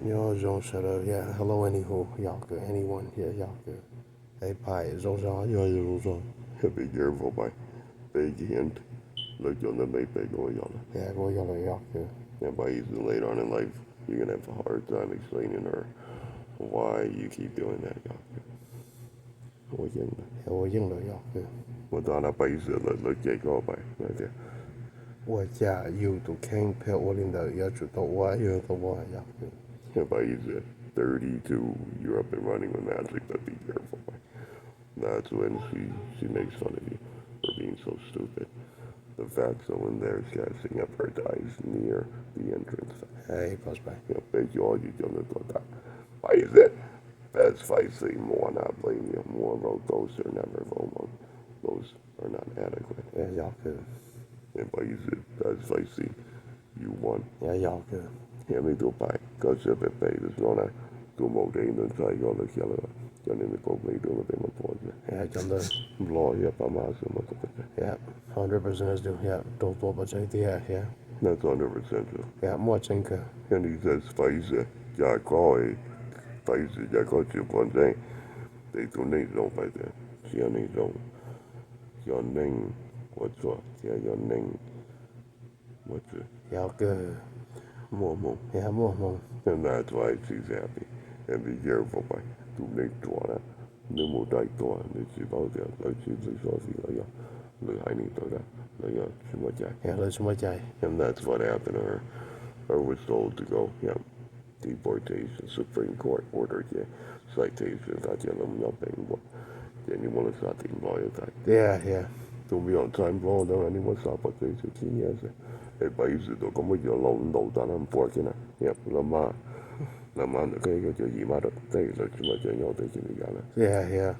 Yo, Jean, shut up. Yeah, hello, anywho. Y'all good. Anyone? Yeah, y'all good. Hey, Pi, Jean, yeah, Jean. Be careful by big hint. Look on the make big on y'all. Yeah, go, y'all good. And by even later on in life, you're gonna have a hard time explaining her why you keep doing that, y'all. Hell, y'all good. 我当那白色了，了结果白那点。我家有都看陪我领导要知道我有的我y'all good. And by 32, you're up and running with magic, but be careful. That's when she makes fun of you for being so stupid. The fact someone there is casting up her dice near the entrance. Hey, pass by. Bet you all you're gonna do that. Why is it? That's feisty more, not blame you. More about those are never vocal. Those are not adequate. Yeah, y'all good. And why is it? That's feisty. You won. Yeah, y'all good. Yeah, me do buy. Cause if it pays, it's not a do more day than try all the killer. You're in the Cobra Vaj God doing a point. Yeah, come there. Law, yeah, by myself. Yeah, 100% is do. Yeah, don't talk about it. Yeah. That's 100% true. Yeah, more think. And he says, feisty. Yeah, call it. Feisty. Yeah, call you one thing. They do need no by that. See, I need no. Your name, what's what? Yeah, your name, what's it? Y'all good. More. Yeah, more. And that's why she's happy. And be careful by to make to no more die to and she's about there. Like she's so like I need to like she was jack. Yeah, let's my guy. And that's what happened to her. Or was told to go, deportation, Supreme Court ordered citations. I tell them nothing. Then you want to start the employer time. Yeah. Don't be on time blow down anyone stop at the 15 years. E paesi do come io lo da un po' che ne. La mano che gli mara te lo ci ma che io te ci mi gana. Yeah.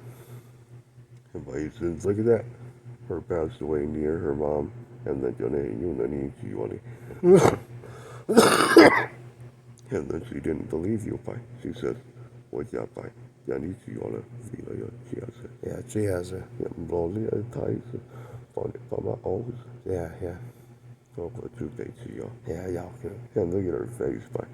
And paesi look at that. Her passed away near her mom and then you need you and then she didn't believe you by. She said, what ya by? Ya need you on a feel she has it. Yeah, she has it. Yeah, blowly ties on it from my always. Yeah. Oh, but you think she Yeah, y'all good. and look at her face by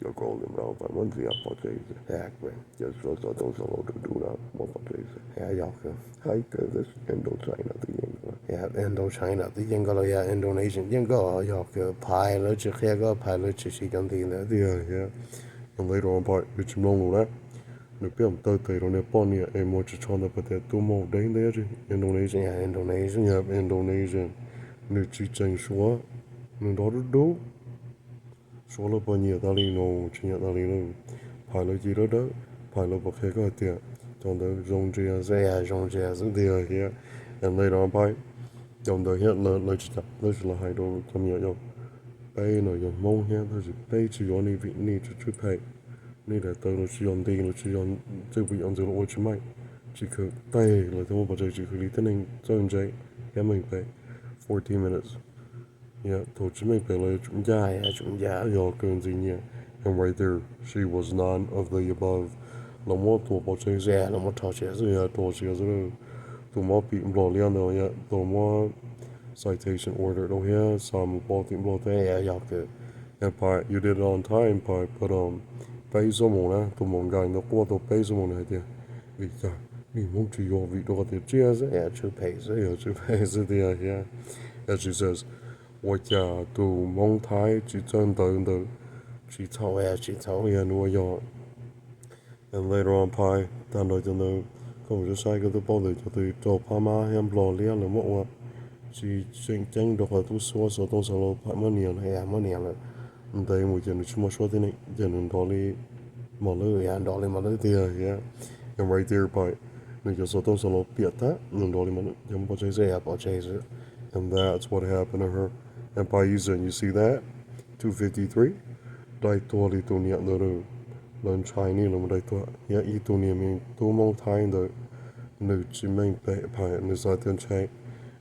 your golden brown by one thing up days. Yeah, great. Just was I don't know to do that one days. Yeah, y'all good. Hi, this Indochina thing. Yeah, Indochina, the Yingalo, yeah, Indonesian, Yingo, y'all good. Pilot, pilot, she can do that. Yeah. And later on part, which long that. The film 30 on the pony and much China, but that two more day there. Indonesian. Yeah, Indonesian. Yeah, Indonesian. Nữ chỉ tranh số nữ đó rất đủ số là bao nhiêu ta đi nó chỉ nhận ta đi nó phải là gì đó phải là bậc hệ có tiền trong đó dùng chia Yeah, dùng chia sự tiền kia and later on phải trong đó hiện là chỉ là hai đô trong nhà nhau bây nó dùng mông hiện thôi chỉ bây chỉ có này vị này chỉ phải này là tao nó chỉ dùng tiền nó chỉ dùng chỉ bị dùng từ lỗ chỉ mai chỉ cứ tay là tao bảo chỉ cứ đi tới này trong trái em mình phải 14 minutes. Yeah, told you make Billy. Yeah. Y'all couldn't see. And right there, she was none of the above. No more to watch it. Yeah, no more touches. Yeah, told you. To more people, no, yeah, to more citation order. Oh, yeah, some botting blow thing. Yeah, y'all good. And part, you did it on time, part, but, pay someone, to one guy, no quarter pay someone idea. Vì mong chỉ có vị đó thì chia sẻ. Yeah, two pays. Yeah, two pays yeah. As she says, 我家都蒙台只真等的，she told. Yeah, no, yeah. And later on, pie, down to the không có sai cái tôi bảo để cho tôi cho Pama em lo liền là một chỉ tranh được là tôi số tôi số lo phải mất nhiều Yeah, mất nhiều rồi. đây một chuyện chúng mà số thế này chuyện đó đi mà lỡ Yeah, đó mà lỡ yeah. And right there, pie. Nigga, so those are pieta, and that's what happened to her. And Paisa, you see that? 253? Dai tuoli tunia no learn Chinese, dai tua, ya I tunia mean 2 mong time the new Jimmy Pie and the Southern Chai,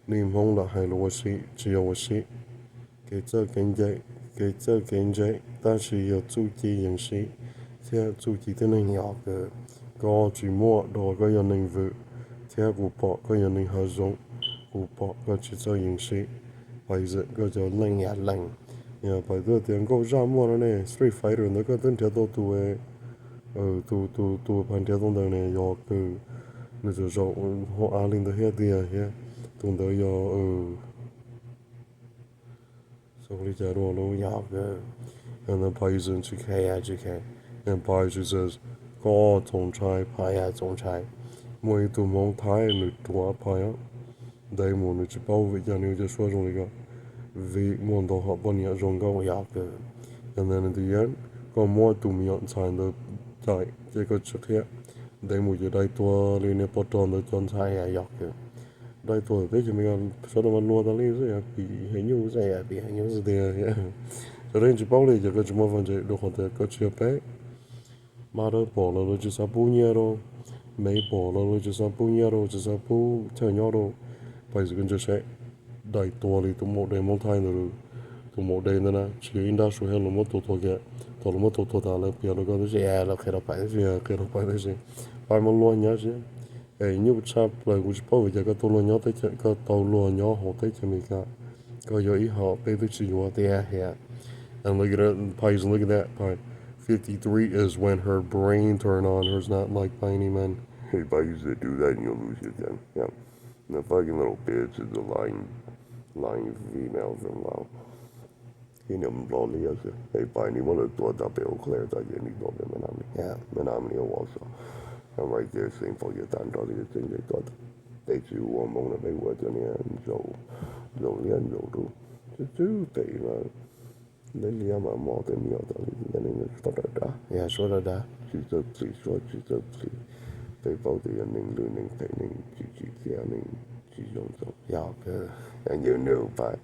Nim Hong la Hai Loshi, Gioshi, Gator Genjay, Dashi, your 2 key and she, Tia 2 key tinning y'all good. 個住摸到嗰樣寧vụ theo cụ bỏ có những ninh hợp dụng cụ bỏ có chỉ cho hình sĩ bây giờ có cho lệnh Yeah, by the tiền go jam one này Street Fighter nó có tên theo tu tu pan theo tông này yo cứ nó就họ linh的遐dia遐tông的yo so lý giải đồ nó Y'all good. and then Paisan to Hey, educate. and Paisan says có tông trai Paya Zong Chai. mỗi tu mong thái nữ tua Paya đây một nữ chỉ bảo vệ cho nên just nói cái vì muốn đồ họ bao nhiêu trong cái Y'all good. and then in the end có mỗi tu miệng thành được tại cái chút here đây một cái đại tua lên này bắt đầu được chọn Paya y'all good. đại tua đấy chỉ mình sau đó mình mua đó lên rồi bị hình như Say be hanging. rồi đấy cho nên chỉ bảo lấy cái chúng mình phải được hoàn thành cái chuyện bé mà đó bỏ là nó chỉ sao bù nhẹ rồi mấy bỏ là nó chỉ sao bù nhẹ rồi chỉ sao bù theo nhau rồi bây giờ cái sẽ đại tua đi tụi một đây mong thay nữa tụi một đây nữa chỉ in đa số là một tổ cái tổ là một tổ ta là bây giờ nó có cái gì Yeah, look at up. cái đó phải đấy phải mà lo nhá chứ ấy như chap là cũng bảo vệ cái tổ lo nhá tới cái tổ lo nhá họ tới cho mình cả có giờ ý họ bây giờ chỉ có Yeah. and look at it pies and look at that pie 53 is when her brain turned on hers not like by any men hey by you to do that and you'll lose your then yeah and the fucking little bitch is a lying female from Lao he never lolly as a hey by anyone that thought that be clear that you need to be Yeah. manamni also and right there same for your time dolly the thing they thought they do one moment they were doing it and so liền so do chứ tệ là lấy lia mà mò tới nhiều tới nên là phát ra Yeah, sort of that. chỉ sợ chỉ sợ they bảo thì anh nên phải nên chỉ kia nên chỉ dùng xong Y'all good. and you knew by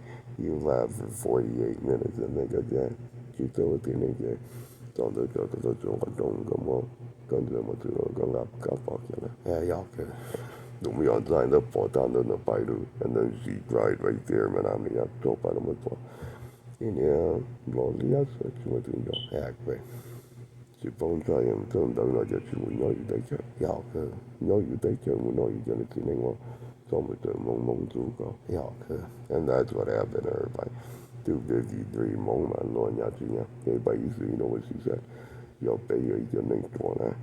you laughed for 48 minutes and then got that chỉ sợ thì nên cái xong rồi cho tôi cho đông cái mà跟着我知道个夾爆嘅啦。Yeah, y'all good. 咁樣就係得破單到那擺路，and then she cried right there，咪啱你一做擺到乜破，呢啲羅呢一時全部斷咗， Yeah, great. 是幫助人真等來就全部攞魚底腳， Y'all good. 攞魚底腳冇攞魚腳你見你我，就咪就懵住個 Y'all good.，and that's what happened to her by 253懵埋攞人住呀，你by意思 you know what she said，又俾佢就擰咗啦，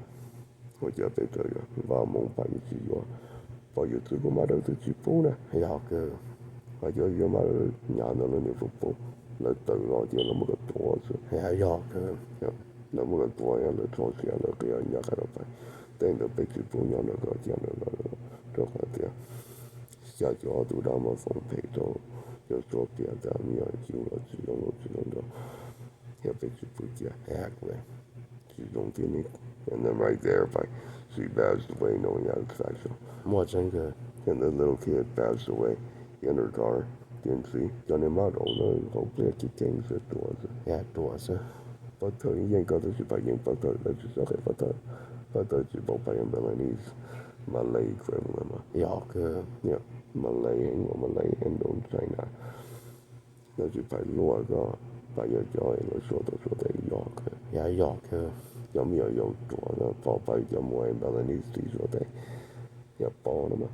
我就俾佢嘅，話懵by意思咗。bao giờ tôi có mà đâu tôi chịu bố nè Y'all good. và giờ mà nhà nó lên phục vụ là từ đó thì là một cái tổ chứ Yeah, y'all good. là một cái tổ là tổ xe là cái nhà cái đó phải tên là bị chịu bố nhà nó có tiền là cho cái tiền giờ cho tôi đã mà phong phê cho giờ cho tiền ra nhiều chịu là đó hiện bị chịu bố kia Yeah, great. chịu dùng tiền đi and then right there by she passed away knowing how it's factual More than good. and the little kid passed away in her car. Didn't see. Cho nên mà đâu nó hopefully cái kinh sẽ đùa rồi. Yeah, doors. Bắt đầu những cái đó chỉ phải những bắt đầu là chỉ sẽ bắt đầu chỉ bảo phải những Balinese Malay equivalent mà. Y'all good. Yeah, Malay and Malay Indochina. Nó chỉ phải lùa cái bây giờ cho nó số đấy York. Yeah, y'all good. Giống như有做啦，貨幣就冇係 Balinese 咗哋入波啦嘛。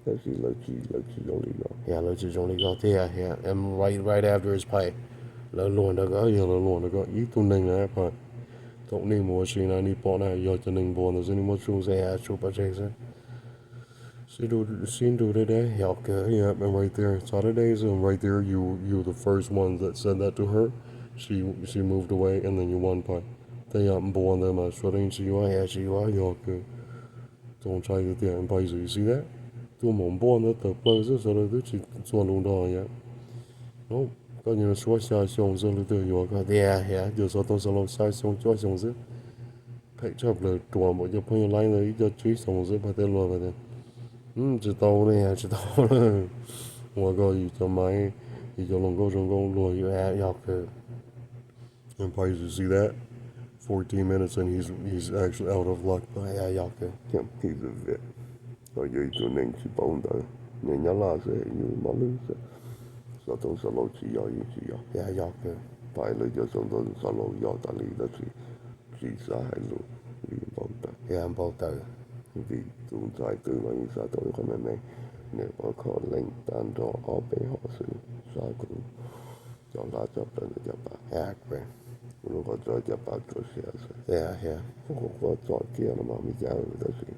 但是類似用呢個。Yeah, let's just only go there. Yeah, and right after his pipe. Là luôn đó có giờ là luôn đó có ít tu ninh là phải tổng ninh mua xin là đi bỏ này giờ cho ninh bỏ nó xin mua chung Yeah, super Jason. xin do đấy Y'all good. yeah and right there Saturdays and right there you the first ones that said that to her she moved away and then you won by they bỏ them mà số định chị Oh,ว่า yeah, she was. giờ cái trong trai cái tiền bây giờ you see that tôi muốn bỏ nó tập bao giờ sau đó tôi chỉ做luôn đó yeah no có những số xa xong rồi tôi hiểu cái Yeah. giờ sau tôi sẽ làm sai xong cho xong rồi phải chấp là đùa một cái朋友来了就追xong rồi phải tên lo vậy知道了Yeah, just hold on. 我个一就买一就能够成功落 Yeah, y'all good. and probably you see that 14 minutes and he's actually out of luck Oh, yeah, y'all good. yeah he's a vet ở dưới chỗ nên chỉ bóng tới nên nhớ là sẽ như mà lưu sẽ sau đó sẽ lâu chỉ có Yeah, y'all good. phải là cho sau đó sẽ lâu có ta lý đó chỉ sẽ hay lưu lý bóng tới Yeah, I'm both those. vì chúng ta từ mà như sao tôi không nên nếu mà có lệnh tàn cho ở bên họ sự sao cũng cho la cho pa na cho pa. Yeah, great. Uno ko cho pa to siya sa. Yeah. Ko cho kia na mami kia na si.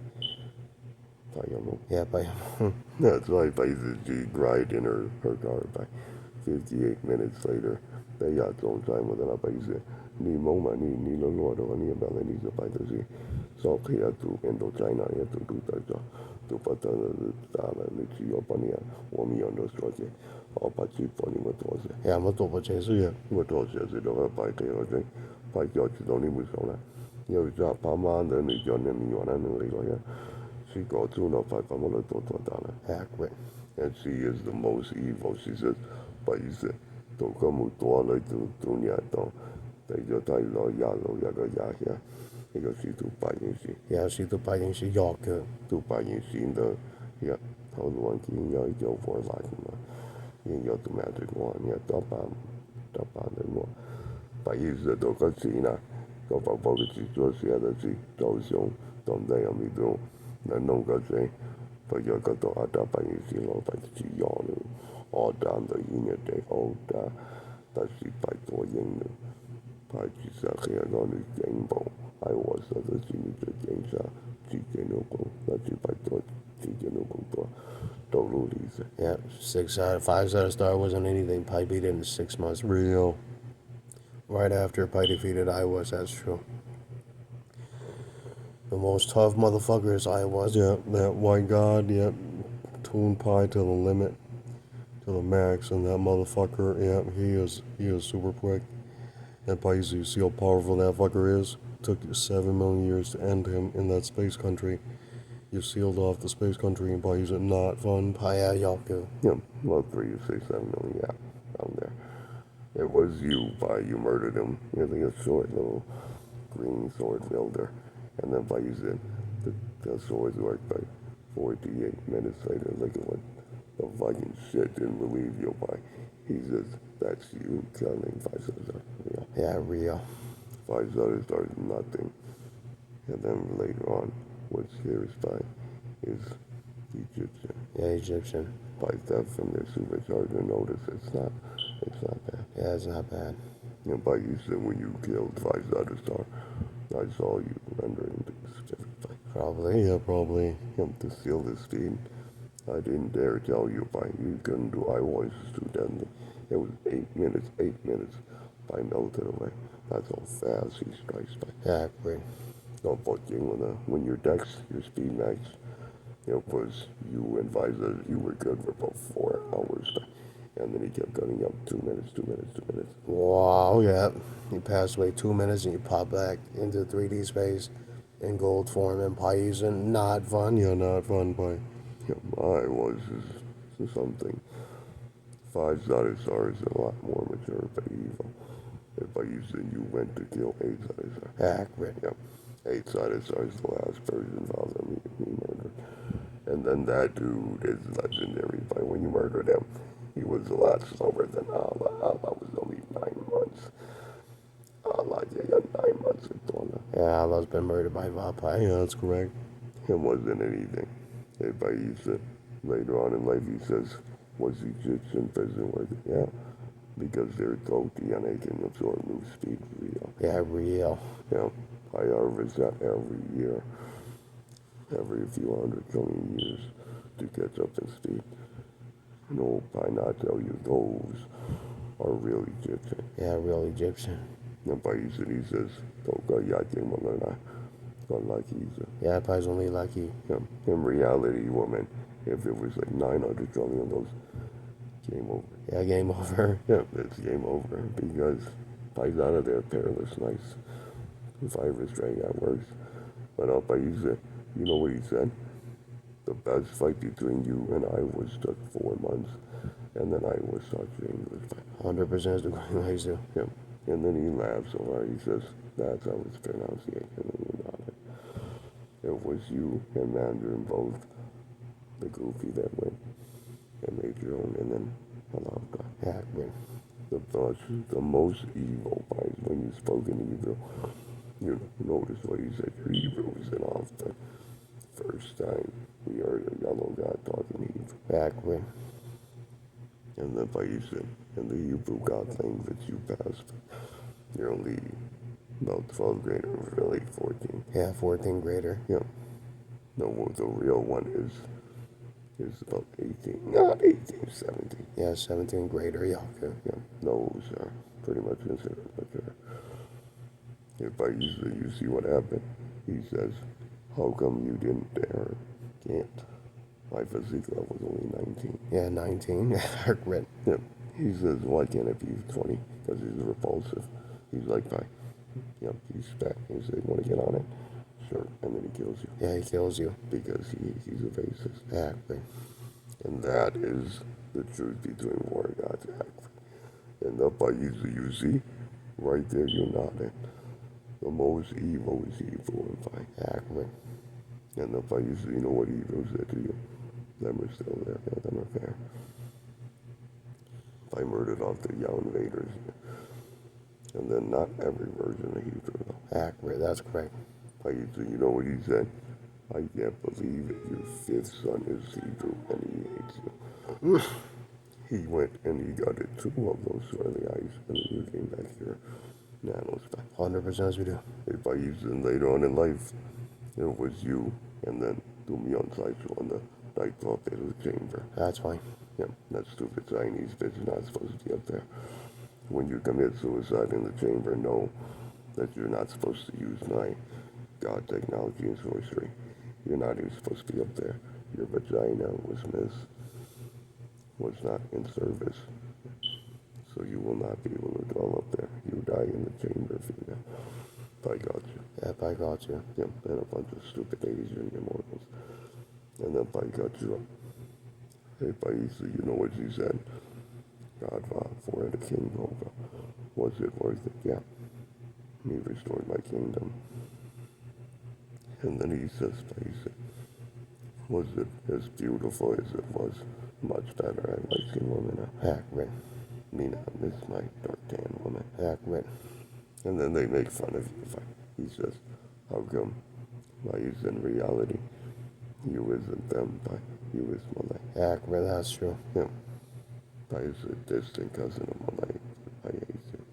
Tayo Yeah, but That's why basically cried in her car by 58 minutes later. They got some time with an apaise. Ni moma ni lo loro ni bala ni sa paitasi. So kaya tu Indochina ya tu taja. Tu pata tala ni chi opania. Wami yondo stroke. O pachi poni matose. yeah, I'm a double chaser. Yeah, matose si do pa kaya okay. Pa kaya chi do ni musona. Yo ja pa ma de ni jo ne mi wana ni lo ya. She got to no pa pa mo lo to tala. Yeah, great. And she is the most evil. She says, but you said, don't come with all the dunya don't. They just tell you, yellow, yaga, yah, because she too biting she. Yeah, she do biting she york. Too biting she in the, yeah, how the one king, yo, for like, you got the magic one, yeah, top on the more. But you said, don't go see now. Go for both she just the other she, those young, don't they on me do. No, no, go say. But you're going to ada by you see lo by the yon or down the unit they hold that she by the yin by Jesus here on the gamble. I was at the senior games Chicken that she by the Chicken to Yeah, 5 out of Star wasn't anything. Pi beat it in 6 months. real. Right after Pi defeated Iowa, that's true. The most tough motherfucker is Iowa. Yeah, that white god, yeah, tune pie to the limit, to the max, and that motherfucker, yeah, he is super quick. And Paisi, you see how powerful that fucker is? Took 7 million years to end him in that space country. You sealed off the space country and Paisi, not fun. Pi Yaku. Yeah, well, 3 to 6, 7 million, yeah, down there. It was you, you murdered him. Really a short little green sword wielder. And then Paisi, the swords worked by 48 minutes later. Look at what the fucking shit didn't believe you by. He says, that's you killing 5 stars. Yeah. Yeah, real. 5 stars started nothing. And then later on, what's here is by is Egyptian. Yeah, Egyptian. By that from their supercharger notice it's not bad. Yeah, it's not bad. And by you said when you killed 5 star, I saw you rendering the certificate. Probably. Yeah, probably. Him to seal the speed. I didn't dare tell you by you couldn't do I voices too deadly. It was 8 minutes by melted away. That's how fast he strikes by. Yeah, great. No fucking when your dex, your speed max, it was you and Visor, you were good for about 4 hours. And then he kept cutting up 2 minutes. Wow, yeah. You pass away 2 minutes and you pop back into 3D space in gold form and Pi using not fun. Yeah, not fun, but yeah, I was just something. 5 stars are a lot more mature but evil. If I used it, you went to kill 8 stars. Accurate. Yep. 8 stars is the last person father me murdered. And then that dude is legendary. But when you murdered him, he was a lot slower than Allah. Allah was only 9 months. Allah, yeah, 9 months with Allah. Yeah, Allah's been murdered by Vapai. Yeah, that's correct. Him wasn't anything. Everybody used it. Later on in life, he says, was Egyptian prison worth it? Yeah. Because they're talky and they can absorb new speed real. Yeah, real. Yeah. I harvest that every year. Every few hundred million years to catch up in speed. No, I not tell you those are real Egyptian. Yeah, real Egyptian. And by he says, Toka Yakin Malana. Yeah, Pi's only lucky. Yeah. In reality, woman, if it was like 900 trillion of those, game over. Yeah, game over. Yeah, it's game over because Pi's out of there, perilous, nice. If I ever stray, that works. But up, you know what he said? The best fight between you and I was took 4 months, and then I was such an English fight. 100% is the Green Ways do. Yeah. And then he laughs so hard, he says, that's how it's pronunciation about it. It was you and Mandarin both, the goofy that went and made your own, and then Allah God. Yeah, great. The most evil by when you spoke in Hebrew. You notice what he said, your Hebrew was in off the first time we heard a yellow God talking Hebrew. Yeah, great. And then Paisa, in the Hebrew God language, you passed. You're only about 12 grader, really 14. Yeah, 14th grader. Yeah. No, the real one is about 18, not 18, 17. Yeah, 17th grader. Yeah, okay. Yeah, those are pretty much considered mature. If I usually you see what happened, he says, how come you didn't dare? Can't. My physique level was only 19. Yeah, 19. Dark red. Yeah. He says, why can't it be 20? Because he's repulsive. He's like, bye. Yep, he's back. He said, want to get on it? Sure. And then he kills you. Yeah, he kills you. Because he's a racist. Exactly. And that is the truth between war and God's act. And up by you see, right there you're not it. The most evil is evil and fine. Exactly. And up by you know what evil said to you. Them are still there, yeah, them are fair. If I murdered off the young invaders, and then not every version of Hebrew though. Exactly, that's correct. You know what he said? I can't believe it. Your fifth son is Hebrew and he hates you. He went and he got it two of those swirly eyes and then you came back here. Nanos back. 100% as we do. If I used it later on in life, it was you and then do me on sideshow on the night thought it was a chamber. That's fine. Yeah, that stupid Chinese bitch is not supposed to be up there. When you commit suicide in the chamber, know that you're not supposed to use my God technology and sorcery. You're not even supposed to be up there. Your vagina was not in service. So you will not be able to dwell up there. You die in the chamber, female. I got you. Yep, I got you. Yep, and a bunch of stupid Asian immortals. And then I got you up. Hey, Paisa, you know what she said? God, for the king, Cobra. Was it worth it? Yeah. He restored my kingdom. And then he says, Paisa, was it as beautiful as it was? Much better. I like skin women. Exactly. Mina, miss my dark tan woman. Exactly. And then they make fun of you. He says, how come? Why is in reality? You isn't them, but you is Malay. Exactly, that's true. Yeah. I is a distant cousin of Malay. I hate you.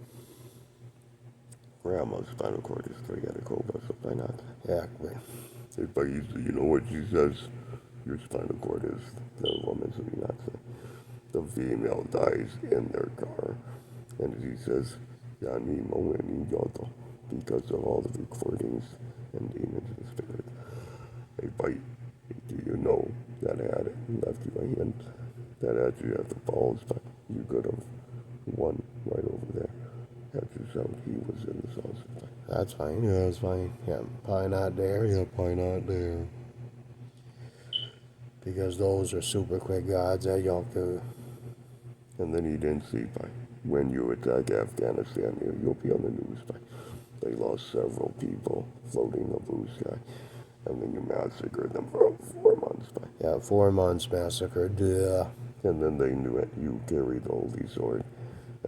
Grandma's spinal cord is 3 at a Cobra, so why not? Exactly. If I use you know what she says? Your spinal cord is the woman's fiance. The female dies in their car. And she says, Yani mo and yoto, because of all the recordings and demons and spirits. Hey, bite. Do you know that had it left you a hint that had you at the balls, but you could have won right over there. Had yourself, he was in the sauce. That's fine. Yeah, that's fine. Yeah, probably not there. Yeah, probably not there. Because those are super quick gods that y'all could. And then he didn't see by when you attack Afghanistan, you'll be on the news by they lost several people floating the blue sky. And then you massacred them for 4 months by. Yeah, 4 months massacred. Yeah. And then they knew it. You carried the holy sword.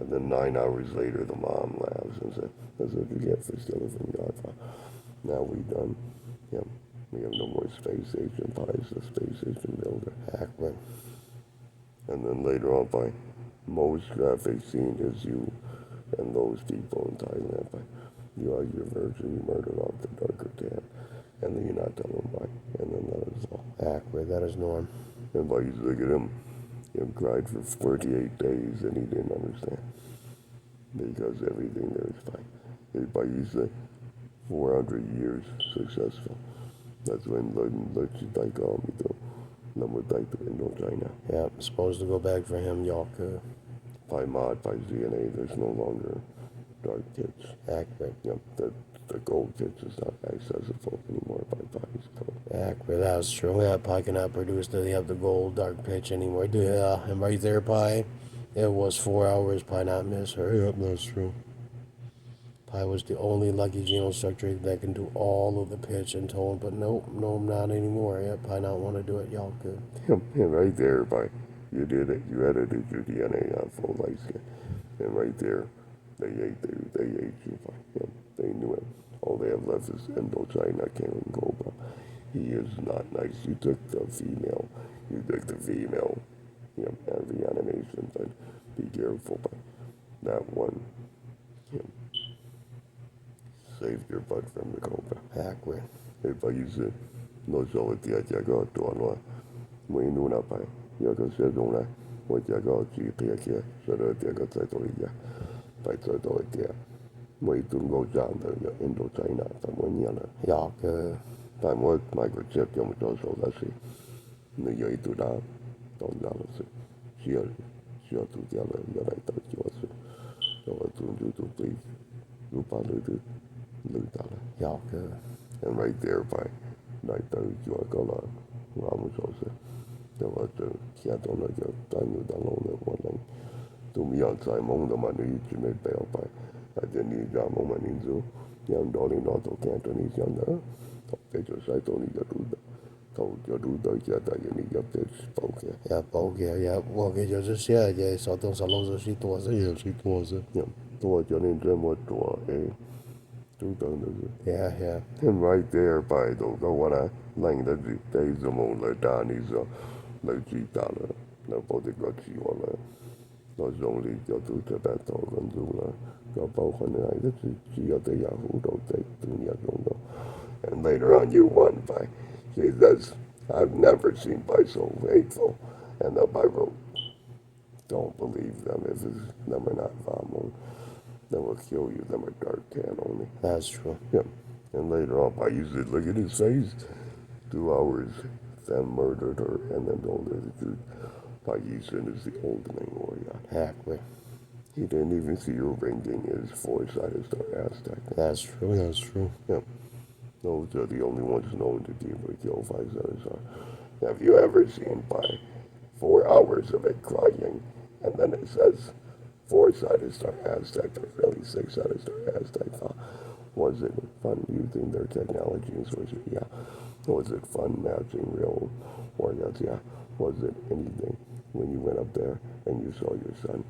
And then 9 hours later, the mom laughs and said, that's what you get for stealing from God. Now we done. Yep. We have no more space agent pies, the space agent builder. Exactly. And then later on, by most graphic scene is you and those people in Thailand. By you are your virgin, you murdered off the darker tan. And then you're not telling why. And then that is all. Exactly, that is norm. And by you look at him, he cried for 48 days and he didn't understand. Because everything there is fine. Everybody used to 400 years successful. That's when Lechita called me to Namutai to Indochina. Yeah, supposed to go back for him, y'all could. By mod, by ZNA, there's no longer dark pitch. Exactly. Yep, the gold pitch is not accessible anymore by bodies code. Exactly, that's true. Yeah, Pi cannot produce the gold dark pitch anymore. Yeah, and right there, Pi, it was 4 hours. Pi not miss her. Yep, that's true. Pi was the only lucky genostructure that can do all of the pitch and tone, but nope, no, not anymore. Yeah, Pi not want to do it. Y'all could. Yep, and right there, by you did it. You edited your DNA on full light skin, and right there, they ate you. By yep, they knew it. All they have left is Indochina, King Cobra. He is not nice. You took the female. you know, every animation, but be careful. But that one, you know, saved your butt from the Cobra. Exactly. If I use it, no show it the Jago to one. We knew not by Yago said on that. What Jago, she take care, so that Jago said to you. By so do it there. We do go down the Indo-China, someone yellow. Ja, que Time was microchip, you know, so let's see. No, you do that. Don't know. She ought to tell her that I thought she was. So I told you to please. You probably do. Look down. ja, que And right there by night, you are gonna Ramos also. There was a cat on the time you down on the one line. To me outside, Mong the money you made bail by. I didn't need that moment in zoo. Young Dolly not to Cantonese younger. They just I don't need to do that. Told you do the cat that you need your bitch spoke here. ja, bogen, ja,我给就是写的，少东少弄是多是，也是多是，呀，多叫你这么多哎，就等的是。yeah, yeah, And right there by the go what I lang the days of all the Danny's the G dollar. No body got you all that. No only go to the battle and do go both on the night. She got the Yahoo don't take to me. I don't know. And later on you won by. See that's I've never seen by so faithful. And the Bible don't believe them if it's them are not Vamon. They will kill you. Them are dark tan only. that's true. Yeah. And later on, I used to look at his face. 2 hours, them murdered her, and then told her the truth. Payisan is the old man warrior. Exactly. He didn't even see her ringing his foresight star Aztec. That's true. That's true. Yeah. Those are the only ones known to be able to kill 5 stars. Have you ever seen by 4 hours of it crying, and then it says foresight star Aztec, or really 6-sided star Aztec? Was it fun using their technology and sources? Yeah. Was it fun matching real organs? Yeah. Was it anything when you went up there and you saw your son?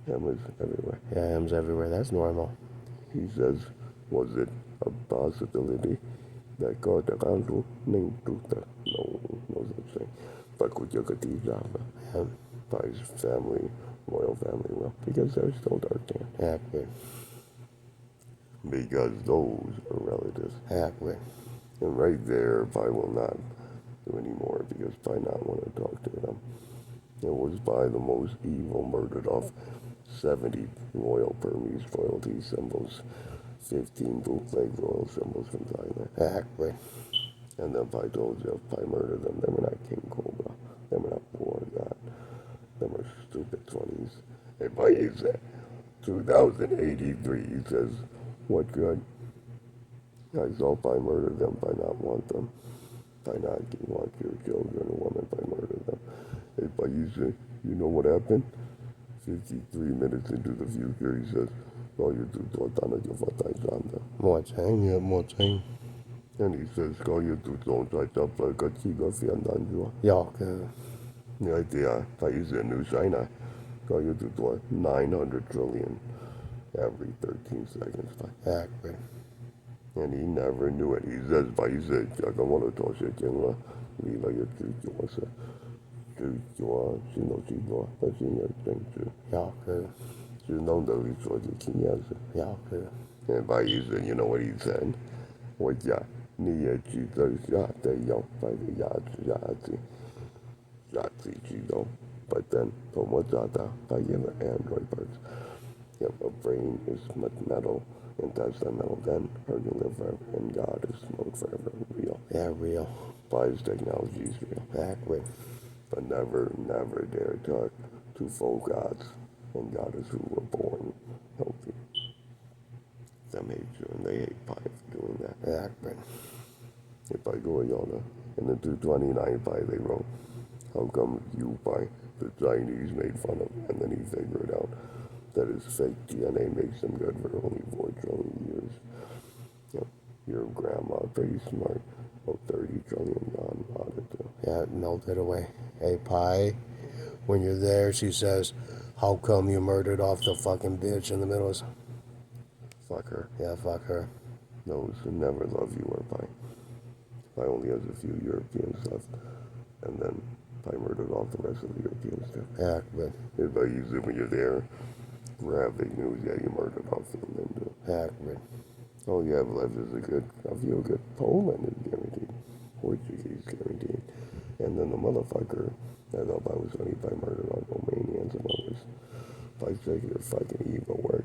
Him was everywhere. Yeah, him's everywhere. That's normal. He says, was it a possibility that God around named Tuta? No such thing. But could you get these out by his family, royal family? Well, because they're still dark tan. Exactly. Because those are relatives. Exactly. And right there, I will not do anymore because I not want to talk to them. It was by the most evil murdered off 70 royal Burmese royalty symbols, 15 bootleg royal symbols from Thailand. Exactly. And then I told you if I murdered them, they were not King Cobra, they were not War God, they were stupid 20s. If I use that 2083, he says, what good? I saw by murder them, by not want them, by not want your children or woman, by murder them. If I use it, you know what happened? 53 minutes into the future, he says, all you do is done at your father. More time. Yeah, more time. And he says, all you do don't try to play a chica fiandan. Ja, que The idea, if I use it in New China, all you do 900 trillion every 13 seconds. exactly. And he never knew it. He says, by he said, I don't want to talk shit, you know, we like it to what's it? To she knows she know, but she knows things too. Ja, que She knows that he's what you can use. ja, que And by he said, you know what he said? What ya? 你也记得下得要把个牙齿知道 but then 从我长大 by you have Android parts. If a brain is metal and that's the metal, then her can live forever and God is known forever real. yeah, real. By his technology is real. Exactly. But never dare talk to full gods and goddess who were born healthy. Them hate you and they hate Pi for doing that. Exactly. If I go Ayana in the 229 Pi they wrote, how come you Pi, the Chinese made fun of, and then he figured out that his fake DNA makes him good for only 4 trillion years. You know, your grandma pretty smart. Well, 30 trillion gone on it too. Yeah, it melted away. Hey, Pi, when you're there, she says, how come you murdered off the fucking bitch in the middle? Fuck her. Yeah, fuck her. Those who never love you are Pi. Pi only has a few Europeans left. And then I murdered off the rest of the Europeans too. Yeah, but If I use it when you're there, graphic news, yeah, you murdered off Finland too. yeah, but All you have left is a good, I feel good. Poland is guaranteed. Portuguese guaranteed. And then the motherfucker, I thought I was going to if I murdered on Romanians and others. If I take your fucking evil work,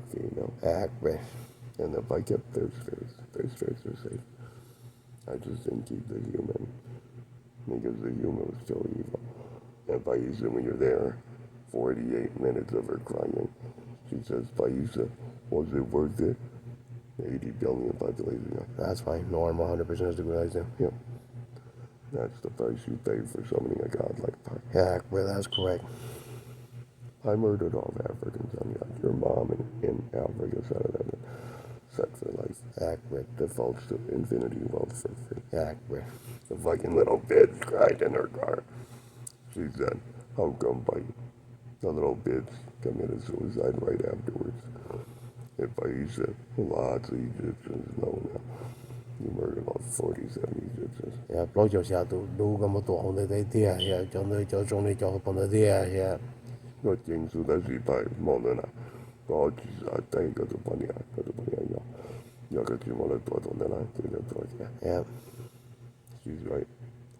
yeah, but And if I kept their spirits are safe. I just didn't keep the human because the human was still evil. And Paisa, when you're there, 48 minutes of her crying, she says, Paisa, was it worth it? 80 billion population. that's fine. Normal 100% is the good idea. Yeah, that's the price you pay for summoning a god like Pi. Yeah, but that's correct. I murdered all Africans on your mom in Africa said that set for life. Yeah, but Defaults to infinity wealth for free. yeah, but The fucking little bitch cried in her car. She said, how come by the little bitch committed suicide right afterwards? If Aisha, lots of Egyptians know now. You murdered all 47 Egyptians. yeah, blow your shadow, do come to on the day, yeah, John the Joe Johnny Joe upon the day, yeah. What things would I see by Monona? God, I think of the bunny, Yakachimola thought on the line, Yeah, she's right.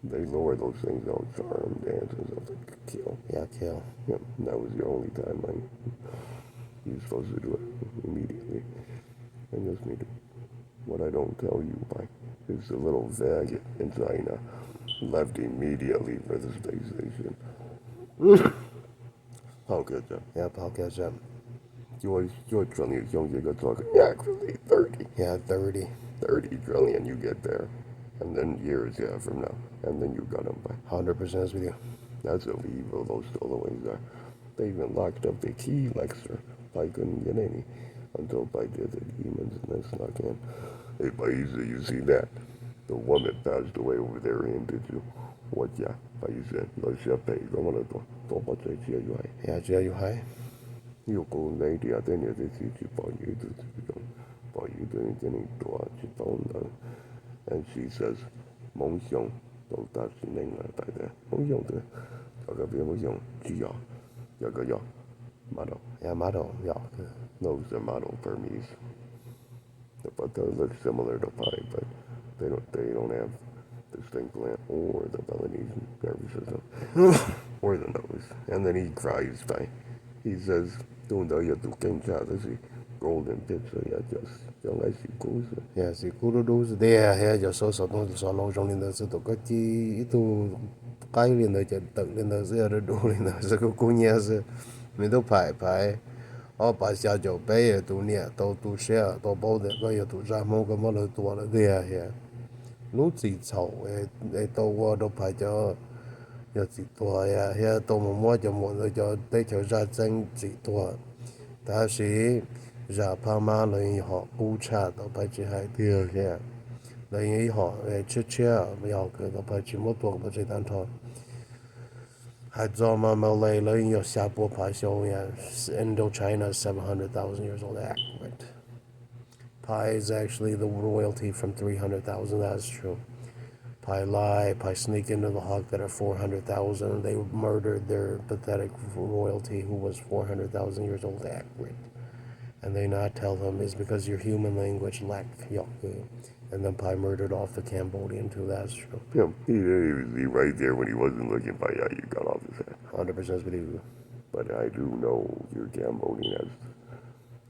They lower those things out, charm, dance, and stuff like kill. yeah, kill. Yep, that was the only time you're supposed to do it immediately. And just me do. What I don't tell you, Mike, is the little faggot in China left immediately for the space station. How good, Jeff? Yeah, podcast up. You're trillion young, you got talking actually 30. Yeah, 30. 30 trillion you get there. And then years, yeah, from now. And then you got them by. 100% is with you. That's how evil those stowaways are. They even locked up the key lecture. I couldn't get any until I did the demons and then snuck in. Hey, Paisa, you see that? The woman passed away over there, and did you? What, yeah? Paisa, lo siya come on, to much I see you. Yeah, Jill, you high? You go, lady, I think you see you, but you didn't get any door, she found and she says, Mong Xiong, don't touch the name like that. Mong Xiong, the Mong Xiong, Gia, Yaga, model. Yeah, model, yeah. Those are model Burmese. But they look similar to Pi, but they don't have distinct gland or the Balinese nervous system or the nose. And then he cries by. He says, don't know you to king golden pizza, yeah, just young as you goes. Yeah, si kudu there, yeah, just so don't so long trong lên sự cái chi itu cái lên đó chỉ tự lên đó sẽ được đủ lên đó sẽ có cú nhớ sẽ mình都排ở把下就背也都念都写都包的个也都ra mong cái mà nó多了there yeah lúc gì chậu ấy都我都排cho有几多呀呀都么就么的就得就ra真几多但是ra pa ma lên họ cú cha都排只还 there yeah lên họ吃要个都排只么多个这单套还早嘛来lên有下波排修呀 Indochina is 700,000 years old accurate Pi is actually the royalty from 300,000 that's true Pi lie, Pi sneak into the hawk that are 400,000. They murdered their pathetic royalty who was 400,000 years old accurate. And they not tell them is because your human language lacked Yaku. And then Pi murdered off the Cambodian too, that's true. Yeah, he was right there when he wasn't looking by you got off his head. 100% believe. But I do know your Cambodian has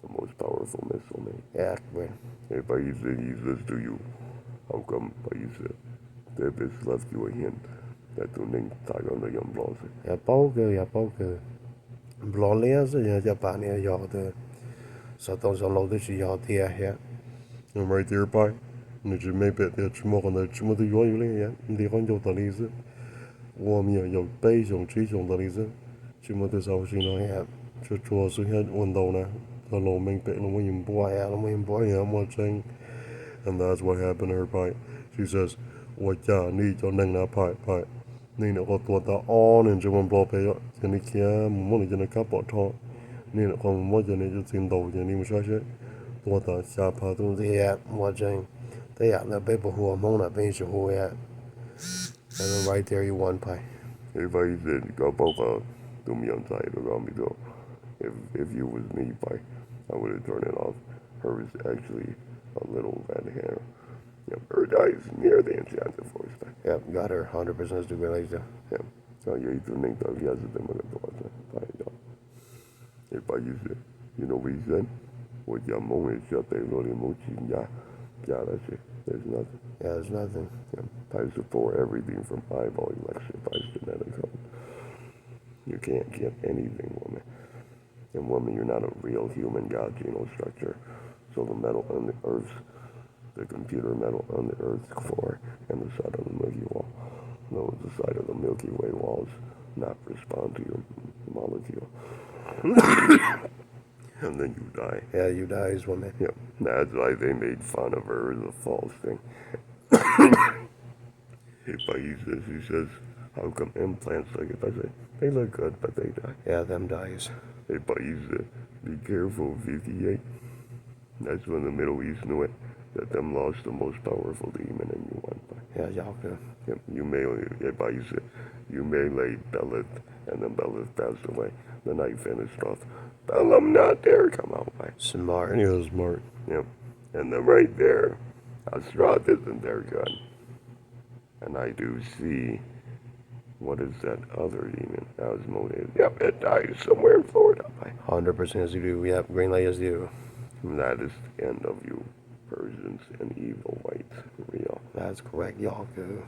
the most powerful missile, man. Yeah, accurate. If I use it, use this to you. How come I use it? That bitch left you a hint that the name tag on the young blouse. Yeah, bao cơ. Blonde is yeah, Japan yeah, the so those are low this yeah. I'm right there by. And you may bet that you more on the chimo the you the on your talisa. Warm your base on cheese on the lisa. Chimo this house, Yeah. Just was had one down the low main pet and William boy, Aluminium boy. I'm watching. And that's what happened to her bite. She says, what ya need your name now pipe. Nina got what the on and German blow pay up. Can you care money in a cup or talk? Nina come what you need to see though, you need to share. What the sharp part of the Yeah, watching. They are the people who are Mona Bench who yeah. And then right there you won Pi. Everybody said, go both do me on side around me though. If you was me, I would have turned it off. Her is actually a little red hair. Yep, her dies near the enchanted forest. Yep, got her 100% stupid. Yep. So you either think that he has a thing with a daughter. If I use it, you know what he said? What your moment shut they load emoji, yeah, that's it. There's nothing. Yeah, there's nothing. Yeah. I support everything from eyeball election by genetic code. You can't get anything, woman. And woman, you're not a real human God genome structure. So the metal on the earth, the computer metal on the earth's core and the side of the Milky Way. No, the side of the Milky Way walls not respond to your molecule. And then you die. Yeah, you dies, woman. Yep. That's why they made fun of her as a false thing. If I use this, he says, how come implants like it? I say, they look good, but they die. Yeah, them dies. If I use it, be careful, 58. That's when the Middle East knew it, that them lost the most powerful demon and you won. Yeah, y'all could. Yep. You may, if I use it, you may lay Belith, and then Belith passed away. The night finished off. Bellum not there, come out by. Smart. Yeah, smart. Yep. And then right there, Astrath isn't there good. And I do see, what is that other demon? Asmodeus. Yep, it dies somewhere in Florida. 100% as you do. Yep, green light as you. And that is the end of you, Persians and evil whites. Real. That's correct, y'all could.